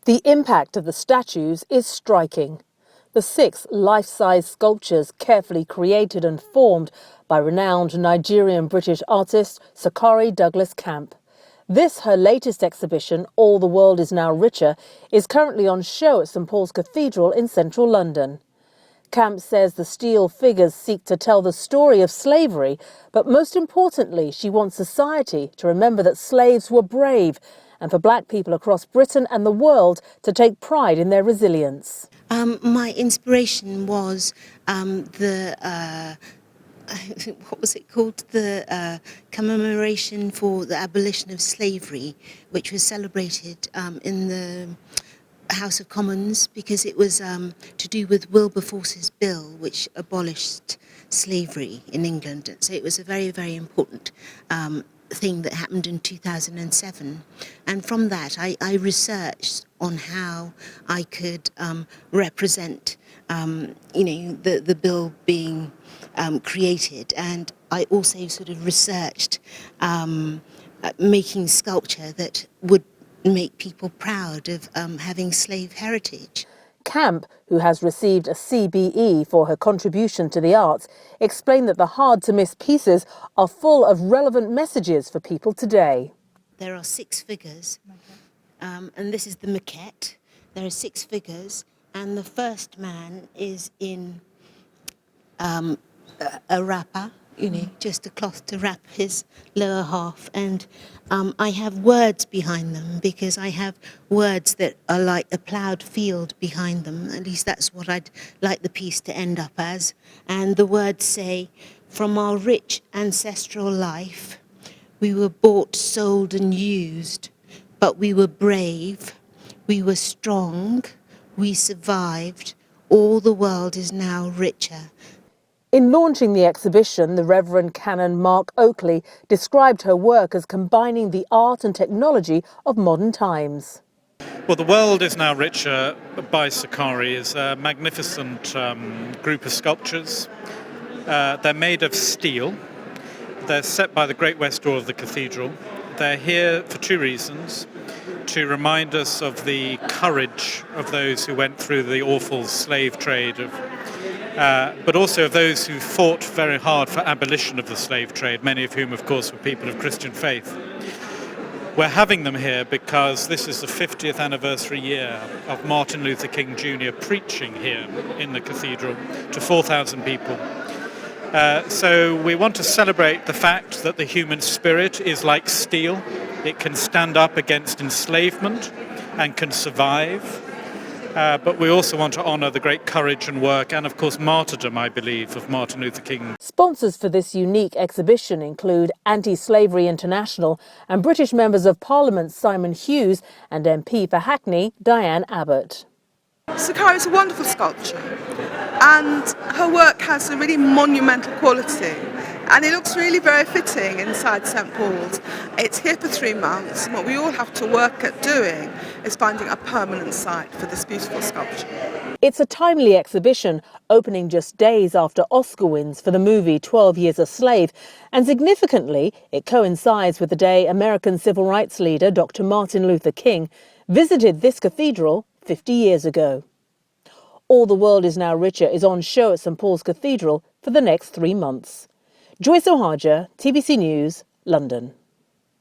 The impact of the statues is striking. The 6 life-size sculptures carefully created and formed by renowned Nigerian-British artist Sokari Douglas Camp. This, her latest exhibition, All the World is Now Richer, is currently on show at St Paul's Cathedral in central London. Camp says the steel figures seek to tell the story of slavery, but most importantly, she wants society to remember that slaves were brave and for black people across Britain and the world to take pride in their resilience. My inspiration was what was it called? The commemoration for the abolition of slavery, which was celebrated in the House of Commons, because it was to do with Wilberforce's bill, which abolished slavery in England. So it was a very, very important thing that happened in 2007. And from that, I researched on how I could represent, the bill being created. And I also sort of researched making sculpture that would make people proud of having slave heritage. Camp, who has received a CBE for her contribution to the arts, explained that the hard-to-miss pieces are full of relevant messages for people today. There are 6 figures, and this is the maquette. There are 6 figures, and the first man is in a wrapper, just a cloth to wrap his lower half. And I have words behind them, because I have words that are like a ploughed field behind them. At least that's what I'd like the piece to end up as. And the words say, "From our rich ancestral life, we were bought, sold and used, but we were brave, we were strong, we survived, all the world is now richer." In launching the exhibition, the Reverend Canon Mark Oakley described her work as combining the art and technology of modern times. Well, The World is Now Richer by Sokari is a magnificent group of sculptures. They're made of steel. They're set by the Great West Door of the cathedral. They're here for 2 reasons: to remind us of the courage of those who went through the awful slave trade, but also of those who fought very hard for abolition of the slave trade, many of whom, of course, were people of Christian faith. We're having them here because this is the 50th anniversary year of Martin Luther King Jr. preaching here in the cathedral to 4,000 people. So we want to celebrate the fact that the human spirit is like steel. It can stand up against enslavement and can survive. But we also want to honour the great courage and work and, of course, martyrdom, I believe, of Martin Luther King. Sponsors for this unique exhibition include Anti-Slavery International and British members of Parliament Simon Hughes and MP for Hackney Diane Abbott. Sokari is a wonderful sculpture, and her work has a really monumental quality, and it looks really very fitting inside St Paul's. It's here for 3 months, and what we all have to work at doing is finding a permanent site for this beautiful sculpture. It's a timely exhibition, opening just days after Oscar wins for the movie 12 Years a Slave, and significantly, it coincides with the day American civil rights leader Dr. Martin Luther King visited this cathedral 50 years ago. All the World is Now Richer is on show at St Paul's Cathedral for the next 3 months. Joyce Ohaja, TBC News, London.